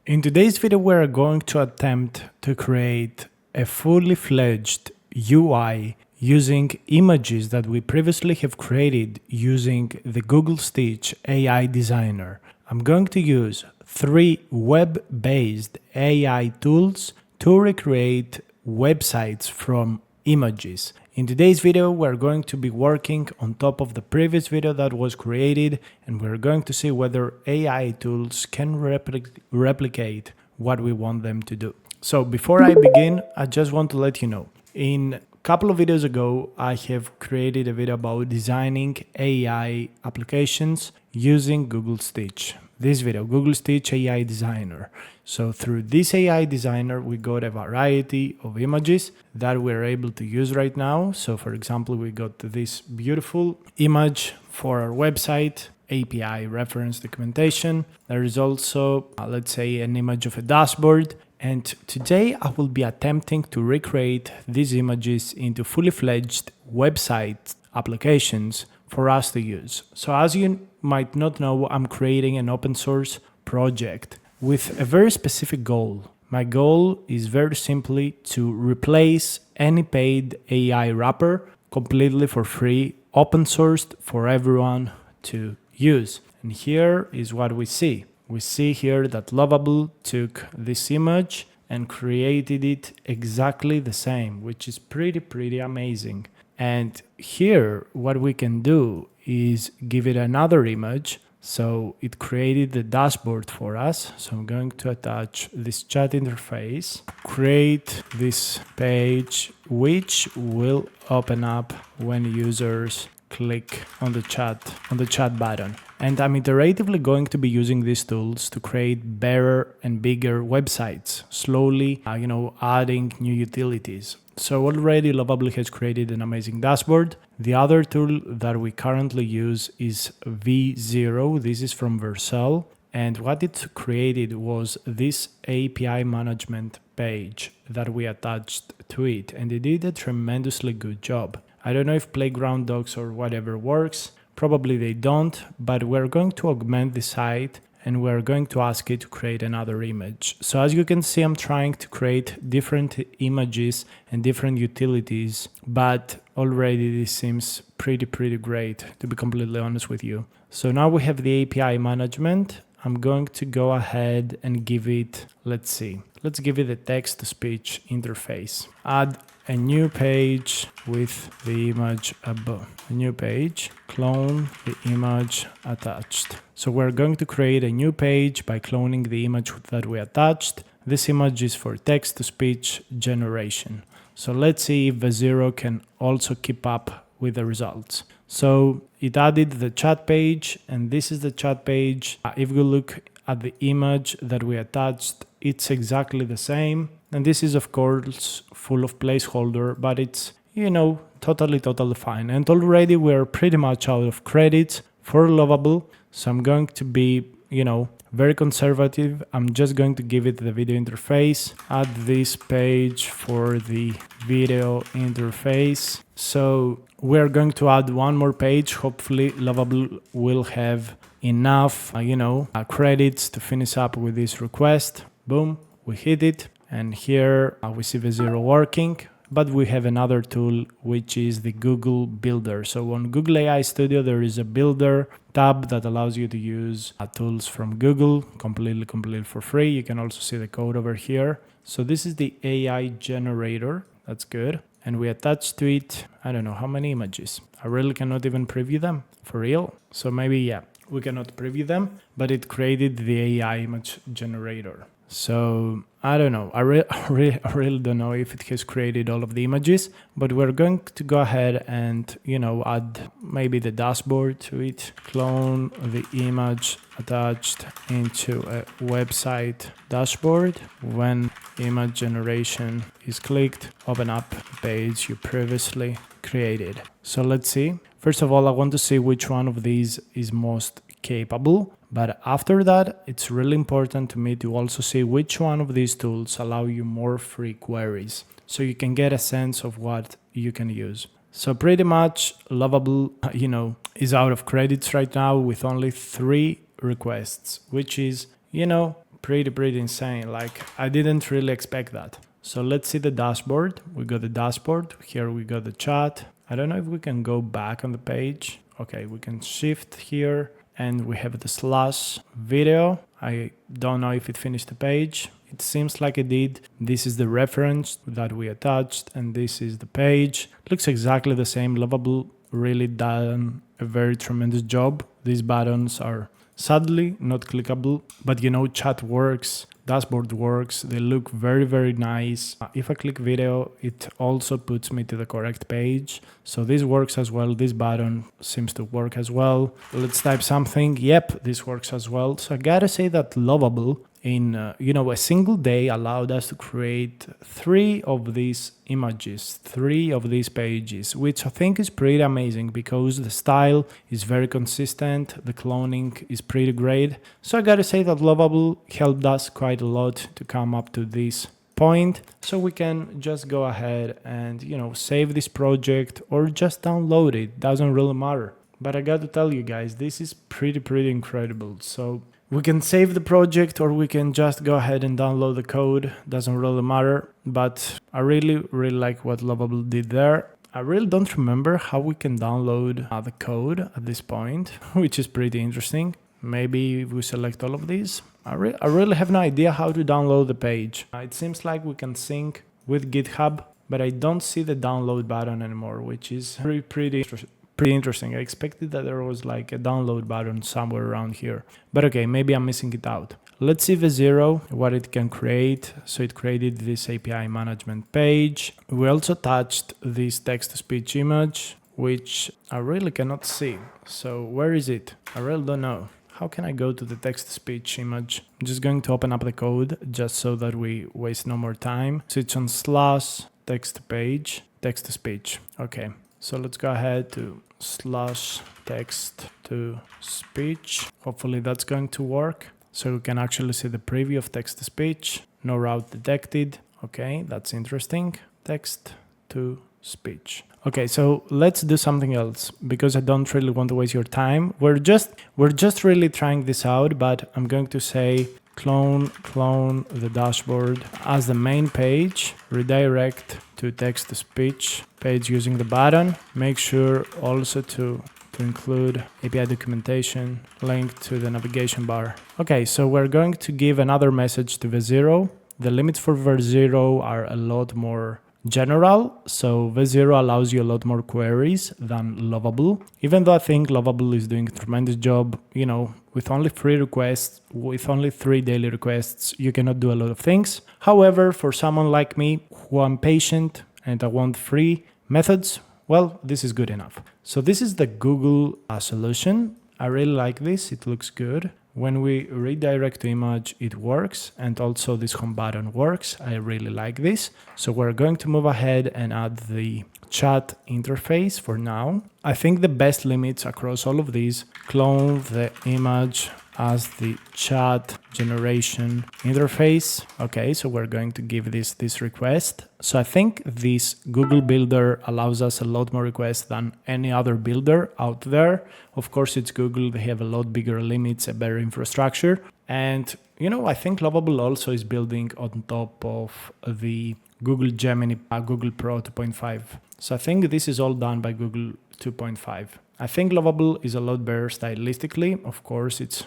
In today's video, we're going to attempt to create a fully fledged UI using images that we previously have created using the Google Stitch AI Designer. I'm going to use 3 web-based AI tools to recreate websites from images. In today's video, we're going to be working on top of the previous video that was created, and we're going to see whether AI tools can replicate what we want them to do. So before I begin, I just want to let you know, in a couple of videos ago, I have created a video about designing AI applications using Google Stitch. This video, Google Stitch AI Designer. So through this AI Designer, we got a variety of images that we're able to use right now. So for example, we got this beautiful image for our website, API reference documentation. There is also, let's say, an image of a dashboard. And today I will be attempting to recreate these images into fully fledged website applications for us to use. So as you might not know, I'm creating an open source project with a very specific goal. My goal is very simply to replace any paid AI wrapper completely for free, open sourced for everyone to use. And here is what we see. We see here that Lovable took this image and created it exactly the same, which is pretty amazing. And here, what we can do is give it another image. So it created the dashboard for us. So I'm going to attach this chat interface, create this page, which will open up when users click on the chat button. And I'm iteratively going to be using these tools to create better and bigger websites, slowly, adding new utilities. So already Lovable has created an amazing dashboard. The other tool that we currently use is V0. This is from Vercel. And what it created was this API management page that we attached to it. And it did a tremendously good job. I don't know if Playground Docs or whatever works. Probably they don't, but we're going to augment the site and we're going to ask it to create another image. So as you can see, I'm trying to create different images and different utilities, but already this seems pretty great, to be completely honest with you. So now we have the API management. I'm going to go ahead and give it, let's give it a text-to-speech interface. Add a new page with the image above. A new page, clone the image attached. So we're going to create a new page by cloning the image that we attached. This image is for text-to-speech generation. So let's see if the Zero can also keep up with the results. So it added the chat page, and this is the chat page. If we look at the image that we attached, it's exactly the same. And this is of course full of placeholder, but it's, totally fine. And already we're pretty much out of credits for Lovable. So I'm going to be, very conservative. I'm just going to give it the video interface, add this page for the video interface. So we're going to add one more page. Hopefully Lovable will have enough, credits to finish up with this request. Boom, we hit it. And here we see the Zero working. But we have another tool, which is the Google Builder. So on Google AI Studio, there is a Builder tab that allows you to use tools from Google completely for free. You can also see the code over here. So this is the AI generator. That's good. And we attach to it, I don't know how many images. I really cannot even preview them, for real. So maybe, we cannot preview them, but it created the AI image generator. So I don't know. I really don't know if it has created all of the images, but we're going to go ahead and, add maybe the dashboard to it, clone the image attached into a website dashboard. When image generation is clicked, open up the page you previously created. So let's see. First of all, I want to see which one of these is most capable. But after that, it's really important to me to also see which one of these tools allow you more free queries, so you can get a sense of what you can use. So pretty much Lovable, is out of credits right now with only 3 requests, which is, pretty insane. Like, I didn't really expect that. So let's see the dashboard. We got the dashboard. Here we got the chat. I don't know if we can go back on the page. Okay, we can shift here and we have the slash video. I don't know if it finished the page. It seems like it did. This is the reference that we attached and this is the page. Looks exactly the same. Lovable really done a very tremendous job. These buttons are sadly not clickable, but you know, chat works, dashboard works, they look very nice. If I click video, it also puts me to the correct page. So this works as well. This button seems to work as well. Let's type something. Yep, this works as well. So I gotta say that Lovable in a single day allowed us to create 3 of these images, 3 of these pages, which I think is pretty amazing because the style is very consistent, the cloning is pretty great. So I gotta say that Lovable helped us quite a lot to come up to this point. So we can just go ahead and save this project or just download it, doesn't really matter. But I got to tell you guys, this is pretty incredible. So we can save the project or we can just go ahead and download the code. Doesn't really matter. But I really like what Lovable did there. I really don't remember how we can download the code at this point, which is pretty interesting. Maybe we select all of these. I really have no idea how to download the page. It seems like we can sync with GitHub, but I don't see the download button anymore, which is pretty interesting. I expected that there was like a download button somewhere around here. But okay, maybe I'm missing it out. Let's see V0, what it can create. So it created this API management page. We also touched this text-to-speech image, which I really cannot see. So where is it? I really don't know. How can I go to the text-to-speech image? I'm just going to open up the code just so that we waste no more time. So it's on slash text-to-page, text-to-speech. Okay, so let's go ahead to slash text-to-speech. Hopefully that's going to work. So we can actually see the preview of text-to-speech. No route detected. Okay, that's interesting. Text-to-speech. Okay, so let's do something else because I don't really want to waste your time. We're just really trying this out, but I'm going to say clone the dashboard as the main page, redirect to text-to-speech page using the button. Make sure also to include API documentation, link to the navigation bar. Okay, so we're going to give another message to V0. The limits for V0 are a lot more general, so V0 allows you a lot more queries than Lovable. Even though I think Lovable is doing a tremendous job, with only 3 requests, with only 3 daily requests, you cannot do a lot of things. However, for someone like me, who I'm patient and I want free methods, well, this is good enough. So this is the Google solution. I really like this. It looks good. When we redirect to image, it works. And also this home button works. I really like this. So we're going to move ahead and add the chat interface for now. I think the best limits across all of these, clone the image as the chat generation interface. Okay, so we're going to give this request. So I think this Google builder allows us a lot more requests than any other builder out there. Of course, it's Google. They have a lot bigger limits, a better infrastructure. And, I think Lovable also is building on top of the Google Gemini, Google Pro 2.5. So I think this is all done by Google 2.5. I think Lovable is a lot better stylistically. Of course, it's,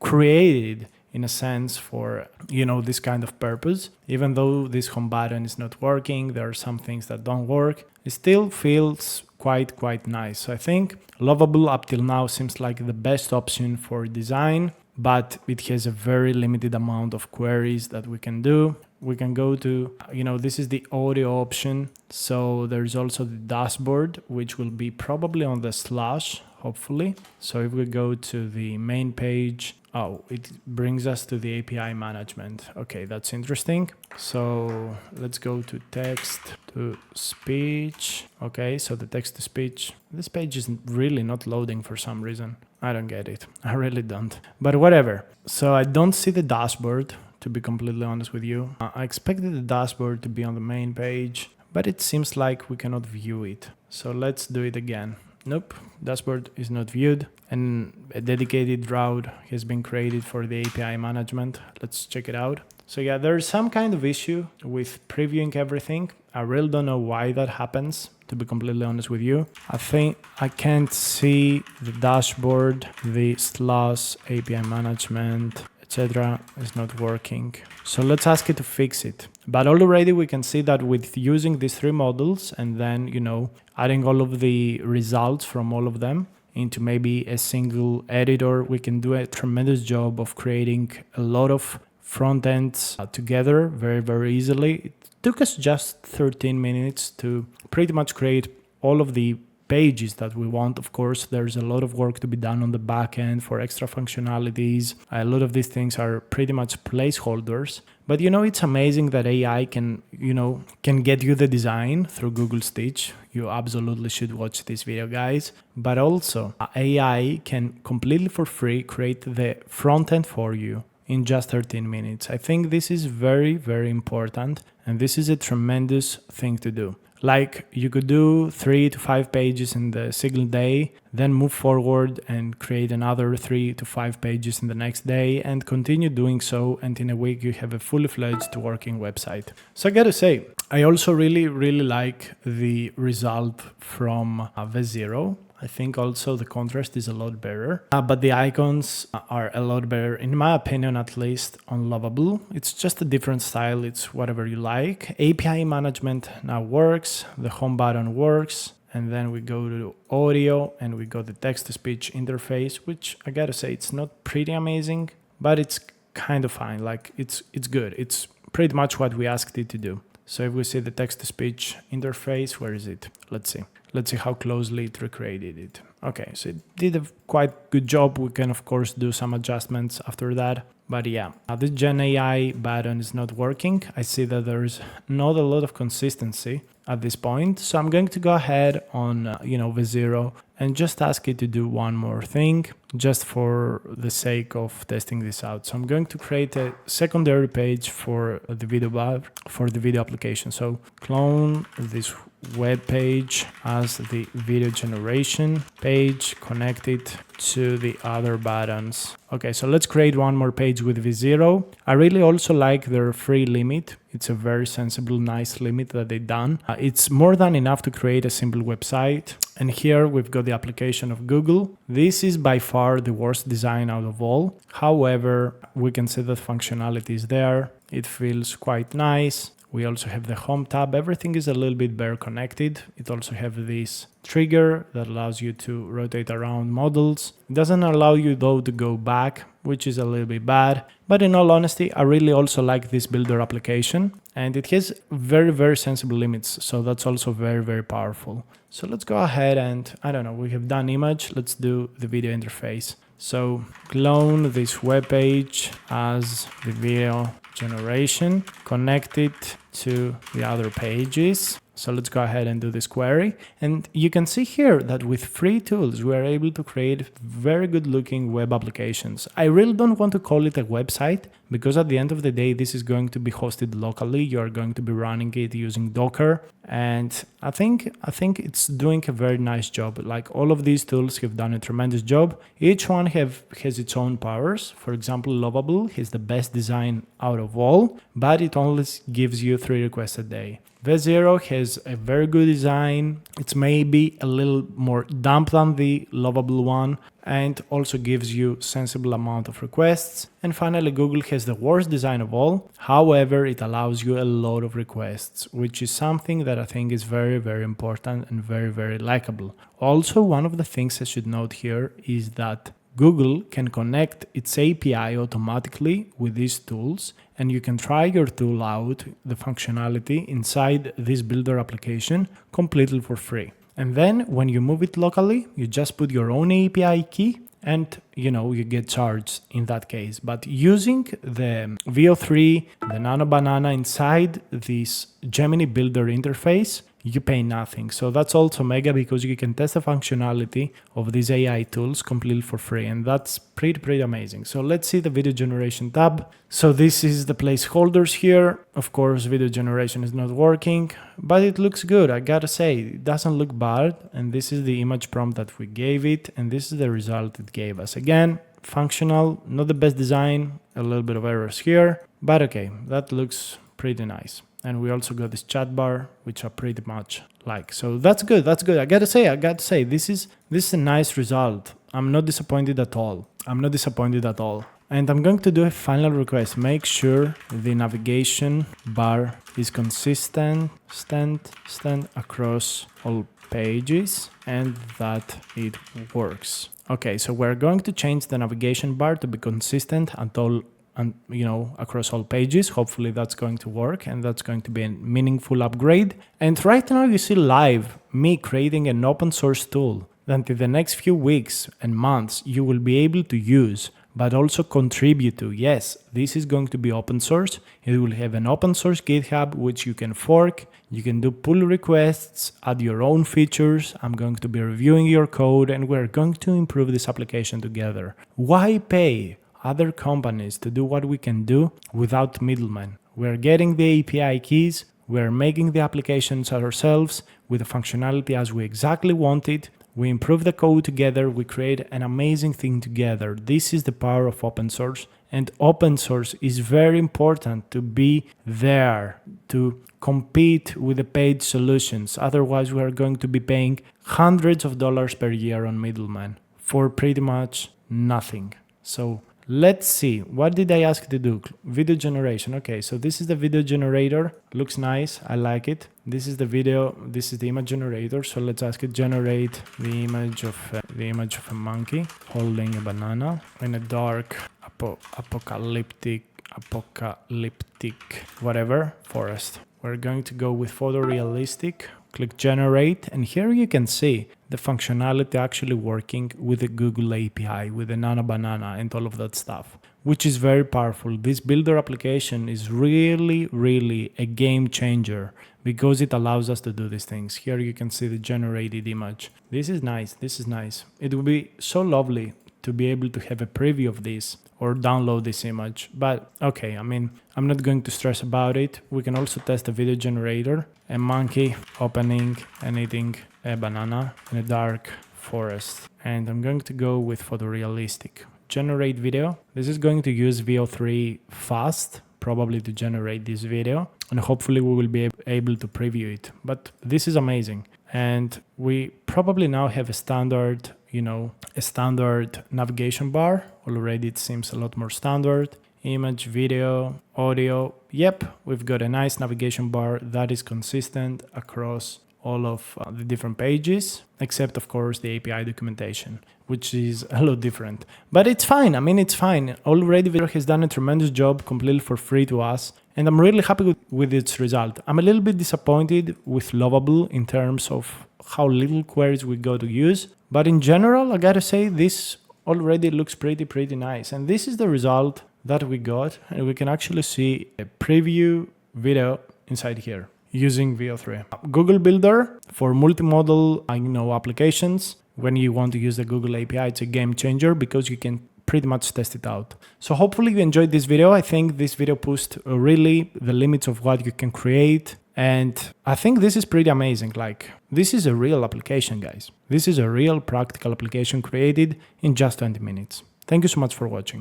created in a sense for, this kind of purpose. Even though this home button is not working, there are some things that don't work. It still feels quite nice. So I think Lovable up till now seems like the best option for design, but it has a very limited amount of queries that we can do. We can go to, this is the audio option. So there's also the dashboard, which will be probably on the slash, hopefully. So if we go to the main page, it brings us to the API management. Okay, that's interesting. So let's go to text to speech. Okay, so the text to speech. This page is really not loading for some reason. I don't get it. I really don't. But whatever. So I don't see the dashboard, to be completely honest with you. I expected the dashboard to be on the main page, but it seems like we cannot view it. So let's do it again. Nope, dashboard is not viewed, and a dedicated route has been created for the API management. Let's check it out. So yeah, there's some kind of issue with previewing everything. I really don't know why that happens, to be completely honest with you. I think I can't see the dashboard, the slash API management, etc. is not working. So let's ask it to fix it. But already we can see that with using these three models and then, adding all of the results from all of them into maybe a single editor, we can do a tremendous job of creating a lot of front ends together very, very easily. It took us just 13 minutes to pretty much create all of the pages that we want. Of course, there's a lot of work to be done on the back end for extra functionalities. A lot of these things are pretty much placeholders. But it's amazing that AI can get you the design through Google Stitch. You absolutely should watch this video, guys. But also, AI can completely for free create the front end for you in just 13 minutes. I think this is very, very important, and this is a tremendous thing to do. Like, you could do 3 to 5 pages in the single day, then move forward and create another 3 to 5 pages in the next day, and continue doing so, and in a week you have a fully fledged working website. So I gotta say, I also really, really like the result from V0. I think also the contrast is a lot better, but the icons are a lot better, in my opinion, at least on Lovable. It's just a different style. It's whatever you like. API management now works. The home button works. And then we go to audio and we got the text-to-speech interface, which I gotta say, it's not pretty amazing, but it's kind of fine. Like, it's good. It's pretty much what we asked it to do. So if we see the text-to-speech interface, where is it? Let's see. Let's see how closely it recreated it. Okay, so it did a quite good job. We can, of course, do some adjustments after that. But yeah, this Gen AI button is not working. I see that there's not a lot of consistency at this point. So I'm going to go ahead on, V0 and just ask it to do one more thing, just for the sake of testing this out. So I'm going to create a secondary page for the video bar, for the video application. So clone this web page as the video generation page, connect it to the other buttons. Okay, so let's create one more page with V0. I really also like their free limit. It's a very sensible, nice limit that they've done. It's more than enough to create a simple website. And here we've got the application of Google. This is by far the worst design out of all. However, we can see that functionality is there. It feels quite nice. We also have the home tab. Everything is a little bit better connected. It also has this trigger that allows you to rotate around models. It doesn't allow you though to go back, which is a little bit bad. But in all honesty, I really also like this builder application, and it has very, very sensible limits. So that's also very, very powerful. So let's go ahead and, we have done image. Let's do the video interface. So clone this web page as the video generation, connect it to the other pages. So let's go ahead and do this query. And you can see here that with free tools, we are able to create very good looking web applications. I really don't want to call it a website, because at the end of the day, this is going to be hosted locally. You are going to be running it using Docker. And I think it's doing a very nice job. Like, all of these tools have done a tremendous job. Each one has its own powers. For example, Lovable has the best design out of all, but it only gives you 3 requests a day. V0 has a very good design. It's maybe a little more dumb than the Lovable one, and also gives you sensible amount of requests. And finally, Google has the worst design of all. However, it allows you a lot of requests, which is something that I think is very, very important and very, very likable. Also, one of the things I should note here is that Google can connect its API automatically with these tools, and you can try your tool out, the functionality inside this builder application, completely for free. And then when you move it locally, you just put your own API key and you get charged in that case. But using the Veo 3, the Nano Banana inside this Gemini builder interface, you pay nothing. So that's also mega because you can test the functionality of these AI tools completely for free. And that's pretty amazing. So let's see the video generation tab. So this is the placeholders here. Of course, video generation is not working, but it looks good. I gotta say, it doesn't look bad. And this is the image prompt that we gave it. And this is the result it gave us. Again, functional, not the best design, a little bit of errors here, but okay, that looks pretty nice. And we also got this chat bar, which are pretty much like. So that's good. That's good. I gotta say, this is a nice result. I'm not disappointed at all. And I'm going to do a final request. Make sure the navigation bar is consistent, stand across all pages, and that it works. Okay, so we're going to change the navigation bar to be consistent across all pages. Hopefully that's going to work, and that's going to be a meaningful upgrade. And right now you see live me creating an open source tool that in the next few weeks and months you will be able to use, but also contribute to. Yes, this is going to be open source. It will have an open source GitHub, which you can fork. You can do pull requests, add your own features. I'm going to be reviewing your code, and we're going to improve this application together. Why pay other companies to do what we can do without middlemen? We're getting the API keys. We're making the applications ourselves with the functionality as we exactly want it. We improve the code together, we create an amazing thing together. This is the power of open source, and open source is very important to be there, to compete with the paid solutions. Otherwise, we are going to be paying hundreds of dollars per year on middlemen for pretty much nothing. So let's see, what did I ask to do? Video generation. Okay, so this is the video generator. Looks nice, I like it. This is the video, this is the image generator. So let's ask it generate the image of a monkey holding a banana in a dark apocalyptic whatever forest. We're going to go with photorealistic. Click generate, and here you can see the functionality actually working with the Google API, with the Nano Banana and all of that stuff, which is very powerful. This builder application is really a game changer because it allows us to do these things. Here you can see the generated image. This is nice. It would be so lovely to be able to have a preview of this or download this image. But okay, I mean, I'm not going to stress about it. We can also test a video generator, a monkey opening and eating a banana in a dark forest. And I'm going to go with photorealistic. Generate video. This is going to use VO3 fast, probably to generate this video. And hopefully we will be able to preview it. But this is amazing. And we probably now have a standard navigation bar. Already it seems a lot more standard. Image, video, audio. Yep, we've got a nice navigation bar that is consistent across all of the different pages, except of course the API documentation, which is a lot different. But it's fine. I mean, it's fine. Already Visual has done a tremendous job completely for free to us, and I'm really happy with its result. I'm a little bit disappointed with Lovable in terms of how little queries we got to use, but in general, I gotta say this already looks pretty nice. And this is the result that we got, and we can actually see a preview video inside here using VO3. Google Builder for multimodal applications. When you want to use the Google API, it's a game changer because you can pretty much test it out. So hopefully you enjoyed this video. I think this video pushed really the limits of what you can create. And I think this is pretty amazing. Like, this is a real application, guys. This is a real practical application created in just 20 minutes. Thank you so much for watching.